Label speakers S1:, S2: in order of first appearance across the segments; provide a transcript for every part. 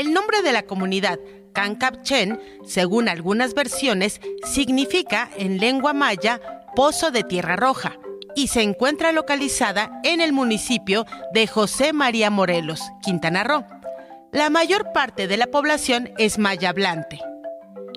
S1: El nombre de la comunidad, Cancapchen, según algunas versiones, significa en lengua maya Pozo de Tierra Roja y se encuentra localizada en el municipio de José María Morelos, Quintana Roo. La mayor parte de la población es maya hablante.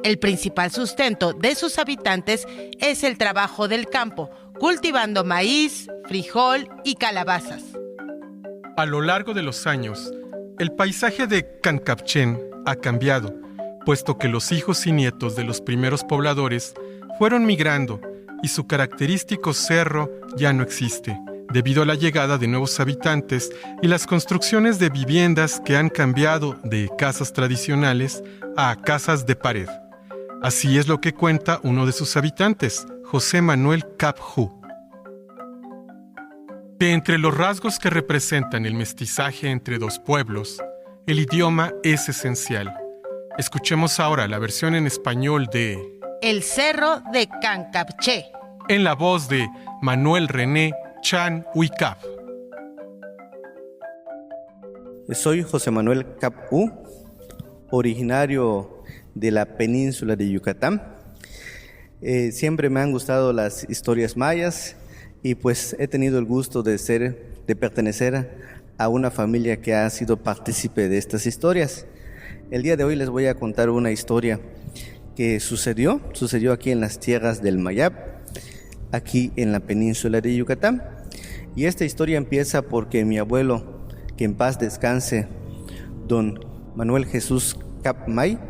S1: El principal sustento de sus habitantes es el trabajo del campo, cultivando maíz, frijol y calabazas.
S2: A lo largo de los años, el paisaje de Cancapchen ha cambiado, puesto que los hijos y nietos de los primeros pobladores fueron migrando y su característico cerro ya no existe, debido a la llegada de nuevos habitantes y las construcciones de viviendas que han cambiado de casas tradicionales a casas de pared. Así es lo que cuenta uno de sus habitantes, José Manuel Cap Hu. De entre los rasgos que representan el mestizaje entre dos pueblos, el idioma es esencial. Escuchemos ahora la versión en español de
S1: El Cerro de Cancapché,
S2: en la voz de Manuel René Chan Huicap.
S3: Soy José Manuel Cap Hu, originario de la península de Yucatán. Siempre me han gustado las historias mayas y pues he tenido el gusto de pertenecer a una familia que ha sido partícipe de estas historias. El día de hoy les voy a contar una historia que sucedió aquí en las tierras del Mayab, aquí en la península de Yucatán. Y esta historia empieza porque mi abuelo, que en paz descanse, don Manuel Jesús Cap May,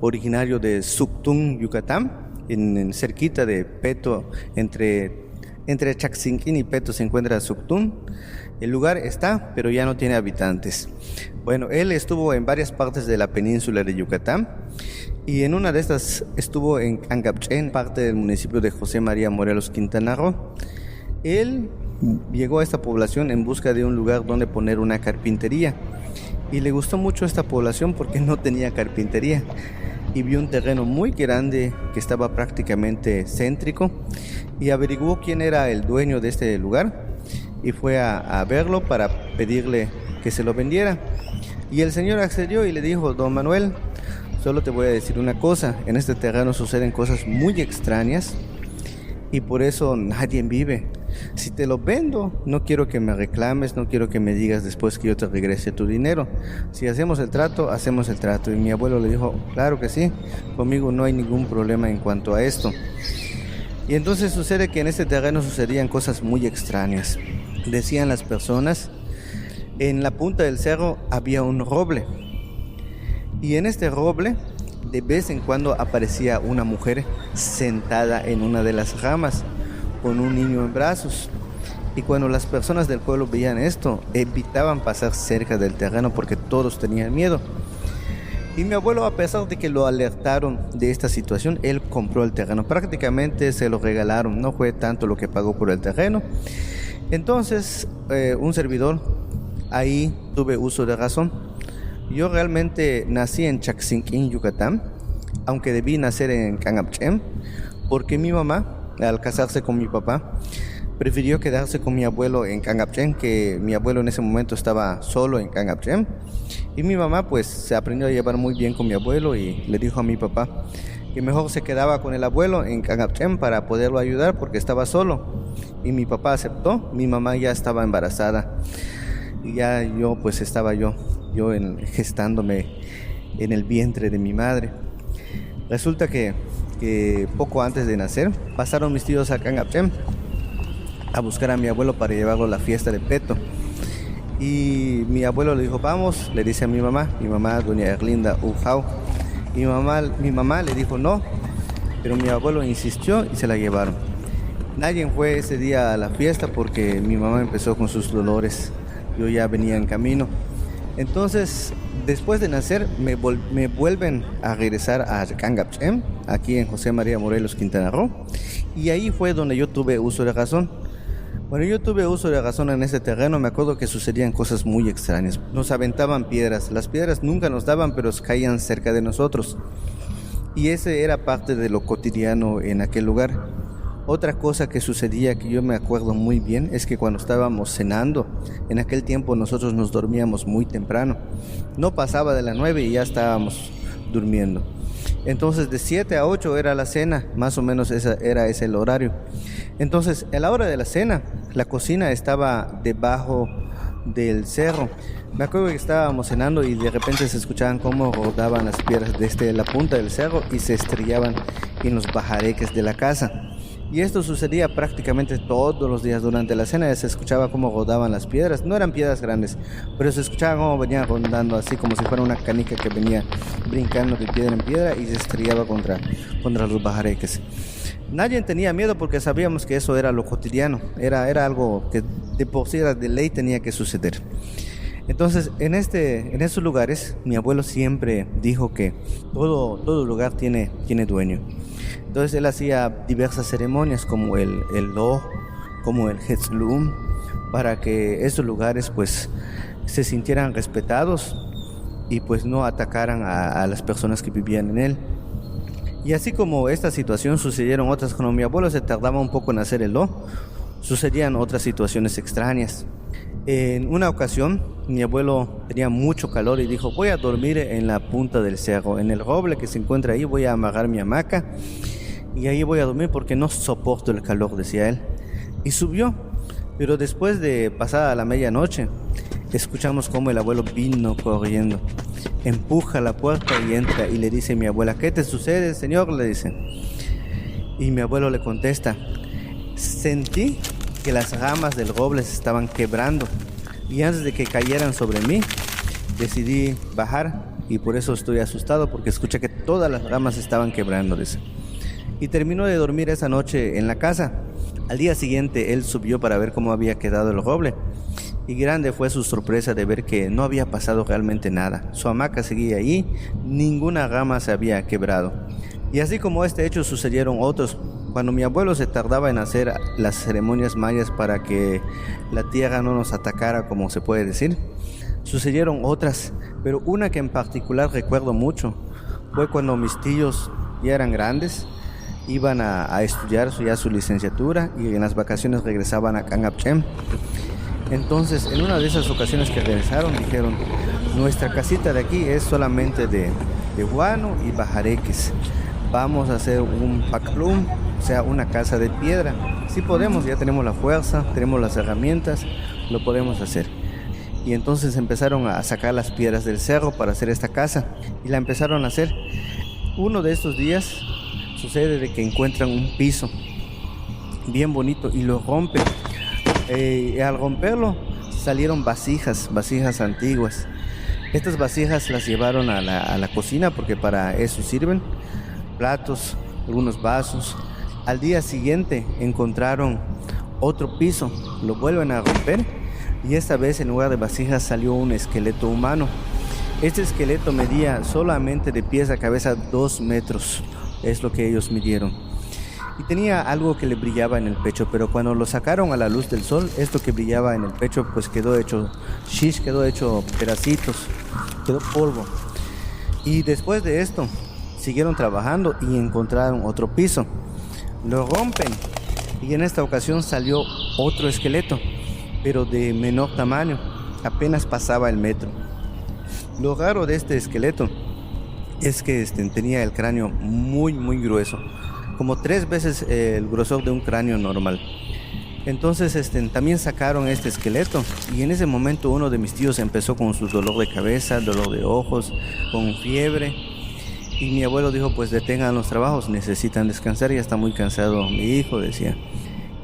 S3: originario de Suctún, Yucatán, cerquita de Peto, entre Chaxinquín y Peto se encuentra Suctún. El lugar está, pero ya no tiene habitantes. Bueno, él estuvo en varias partes de la península de Yucatán y en una de estas estuvo en Cancapchen, parte del municipio de José María Morelos, Quintana Roo. Él llegó a esta población en busca de un lugar donde poner una carpintería y le gustó mucho esta población porque no tenía carpintería y vio un terreno muy grande que estaba prácticamente céntrico y averiguó quién era el dueño de este lugar y fue a verlo para pedirle que se lo vendiera. Y el señor accedió y le dijo: don Manuel, solo te voy a decir una cosa, en este terreno suceden cosas muy extrañas y por eso nadie vive. Si te lo vendo, no quiero que me reclames, no quiero que me digas después que yo te regrese tu dinero. Si hacemos el trato, hacemos el trato. Y mi abuelo le dijo: claro que sí, conmigo no hay ningún problema en cuanto a esto. Y entonces sucede que en este terreno sucedían cosas muy extrañas. Decían las personas, en la punta del cerro había un roble. Y en este roble, de vez en cuando aparecía una mujer sentada en una de las ramas, con un niño en brazos. Y cuando las personas del pueblo veían esto, evitaban pasar cerca del terreno porque todos tenían miedo. Y mi abuelo, a pesar de que lo alertaron de esta situación, él compró el terreno. Prácticamente se lo regalaron, no fue tanto lo que pagó por el terreno. Entonces, un servidor, ahí tuve uso de razón. Yo realmente nací en Chaxinquín, Yucatán, aunque debí nacer en Cancapchen, porque mi mamá, al casarse con mi papá, prefirió quedarse con mi abuelo en Cancapchen, que mi abuelo en ese momento estaba solo en Cancapchen. Y mi mamá pues se aprendió a llevar muy bien con mi abuelo y le dijo a mi papá que mejor se quedaba con el abuelo en Cancapchen para poderlo ayudar porque estaba solo. Y mi papá aceptó. Mi mamá ya estaba embarazada y ya estaba gestándome en el vientre de mi madre. Resulta que poco antes de nacer pasaron mis tíos a Cancapchen a buscar a mi abuelo para llevarlo a la fiesta de Peto. Y mi abuelo le dijo: vamos, le dice a mi mamá, doña Erlinda Ujau. Y mi mamá le dijo no, pero mi abuelo insistió y se la llevaron. Nadie fue ese día a la fiesta porque mi mamá empezó con sus dolores. Yo ya venía en camino. Entonces, después de nacer, me vuelven a regresar a Cancapchen, aquí en José María Morelos, Quintana Roo. Y ahí fue donde yo tuve uso de razón. Bueno, yo tuve uso de razón en ese terreno. Me acuerdo que sucedían cosas muy extrañas. Nos aventaban piedras. Las piedras nunca nos daban, pero caían cerca de nosotros. Y ese era parte de lo cotidiano en aquel lugar. Otra cosa que sucedía que yo me acuerdo muy bien es que cuando estábamos cenando, en aquel tiempo nosotros nos dormíamos muy temprano. No pasaba de las 9 y ya estábamos durmiendo. Entonces de 7 a 8 era la cena, más o menos era ese el horario. Entonces a la hora de la cena, la cocina estaba debajo del cerro. Me acuerdo que estábamos cenando y de repente se escuchaban cómo rodaban las piedras desde la punta del cerro y se estrellaban en los bajareques de la casa. Y esto sucedía prácticamente todos los días durante la cena. Se escuchaba cómo rodaban las piedras. No eran piedras grandes, pero se escuchaba cómo venían rondando, así como si fuera una canica que venía brincando de piedra en piedra y se estrellaba contra los bajareques. Nadie tenía miedo porque sabíamos que eso era lo cotidiano. Era algo que de por sí era de ley, tenía que suceder. Entonces, en esos lugares, mi abuelo siempre dijo que todo lugar tiene dueño. Entonces, él hacía diversas ceremonias como el Lo, como el Hetzlum, para que esos lugares pues se sintieran respetados y pues no atacaran a las personas que vivían en él. Y así como esta situación sucedieron otras, cuando mi abuelo se tardaba un poco en hacer el Lo, sucedían otras situaciones extrañas. En una ocasión, mi abuelo tenía mucho calor y dijo: voy a dormir en la punta del cerro, en el roble que se encuentra ahí, voy a amarrar mi hamaca y ahí voy a dormir porque no soporto el calor, decía él. Y subió, pero después de pasada la medianoche, escuchamos cómo el abuelo vino corriendo, empuja la puerta y entra y le dice a mi abuela: ¿qué te sucede, señor?, le dice. Y mi abuelo le contesta: sentí que las ramas del roble se estaban quebrando y antes de que cayeran sobre mí decidí bajar y por eso estoy asustado, porque escuché que todas las ramas estaban quebrando, dice. Y terminó de dormir esa noche en la casa. Al día siguiente él subió para ver cómo había quedado el roble y grande fue su sorpresa de ver que no había pasado realmente nada. Su hamaca seguía allí, ninguna rama se había quebrado. Y así como este hecho sucedieron otros. Cuando mi abuelo se tardaba en hacer las ceremonias mayas para que la tierra no nos atacara, como se puede decir, sucedieron otras, pero una que en particular recuerdo mucho fue cuando mis tíos ya eran grandes, iban a estudiar ya su licenciatura y en las vacaciones regresaban a Cancapchen. Entonces, en una de esas ocasiones que regresaron, dijeron: nuestra casita de aquí es solamente de guano y bajareques. Vamos a hacer un paclum, o sea, una casa de piedra. Si podemos, ya tenemos la fuerza, tenemos las herramientas, lo podemos hacer. Y entonces empezaron a sacar las piedras del cerro para hacer esta casa y la empezaron a hacer. Uno de estos días sucede de que encuentran un piso bien bonito y lo rompen. Al romperlo salieron vasijas antiguas. Estas vasijas las llevaron a la cocina porque para eso sirven. Platos, algunos vasos. Al día siguiente encontraron otro piso, lo vuelven a romper y esta vez en lugar de vasijas salió un esqueleto humano. Este esqueleto medía solamente de pies a cabeza 2 metros, es lo que ellos midieron. Y tenía algo que le brillaba en el pecho, pero cuando lo sacaron a la luz del sol, esto que brillaba en el pecho pues quedó hecho shish, quedó hecho pedacitos, quedó polvo. Y después de esto siguieron trabajando y encontraron otro piso. Lo rompen y en esta ocasión salió otro esqueleto, pero de menor tamaño, apenas pasaba el metro. Lo raro de este esqueleto es que tenía el cráneo muy grueso, como 3 veces el grosor de un cráneo normal. Entonces también sacaron este esqueleto y en ese momento uno de mis tíos empezó con su dolor de cabeza, dolor de ojos, con fiebre. Y mi abuelo dijo: pues detengan los trabajos, necesitan descansar, ya está muy cansado mi hijo, decía.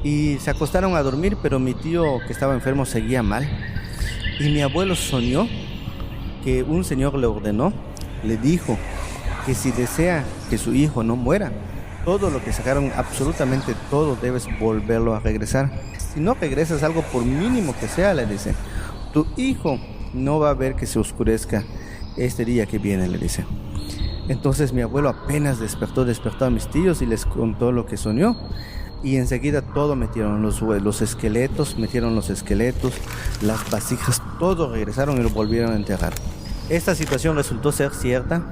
S3: Y se acostaron a dormir, pero mi tío que estaba enfermo seguía mal. Y mi abuelo soñó que un señor le ordenó, le dijo que si desea que su hijo no muera, todo lo que sacaron, absolutamente todo, debes volverlo a regresar. Si no regresas algo, por mínimo que sea, le dice, tu hijo no va a ver que se oscurezca este día que viene, le dice. Entonces mi abuelo apenas despertó a mis tíos y les contó lo que soñó. Y enseguida todo metieron los esqueletos, las vasijas, todo regresaron y lo volvieron a enterrar. Esta situación resultó ser cierta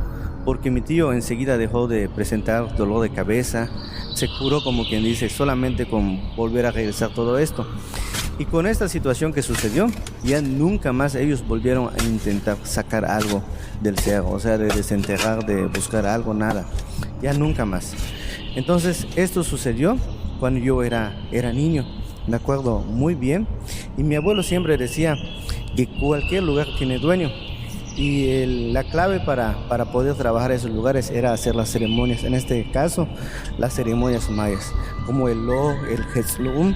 S3: porque mi tío enseguida dejó de presentar dolor de cabeza, se curó, como quien dice, solamente con volver a regresar todo esto. Y con esta situación que sucedió, ya nunca más ellos volvieron a intentar sacar algo del cerro, o sea, de desenterrar, de buscar algo, nada, ya nunca más. Entonces esto sucedió cuando yo era niño, me acuerdo muy bien, y mi abuelo siempre decía que cualquier lugar tiene dueño, y la clave para poder trabajar esos lugares era hacer las ceremonias, en este caso las ceremonias mayas, como el Lo, el Hetzlum,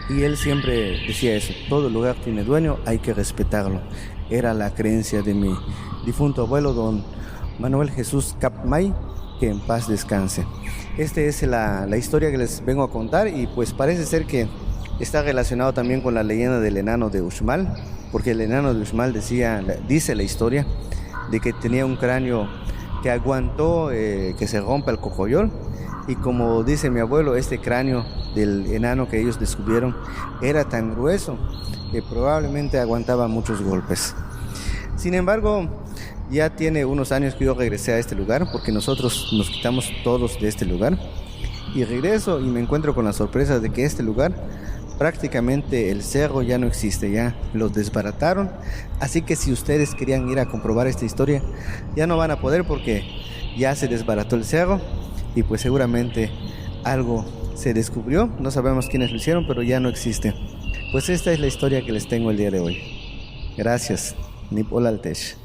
S3: y él siempre decía eso: todo lugar tiene dueño, hay que respetarlo. Era la creencia de mi difunto abuelo, don Manuel Jesús Capmay, que en paz descanse. Esta es la historia que les vengo a contar, y pues parece ser que está relacionado también con la leyenda del enano de Uxmal, porque el enano de Uxmal dice la historia de que tenía un cráneo que aguantó que se rompa el cocoyol, y como dice mi abuelo, este cráneo del enano que ellos descubrieron era tan grueso que probablemente aguantaba muchos golpes. Sin embargo, ya tiene unos años que yo regresé a este lugar, porque nosotros nos quitamos todos de este lugar, y regreso y me encuentro con la sorpresa de que este lugar, prácticamente el cerro ya no existe, ya lo desbarataron. Así que si ustedes querían ir a comprobar esta historia, ya no van a poder, porque ya se desbarató el cerro, y pues seguramente algo se descubrió, no sabemos quiénes lo hicieron, pero ya no existe. Pues esta es la historia que les tengo el día de hoy. Gracias. Nipolaltesh.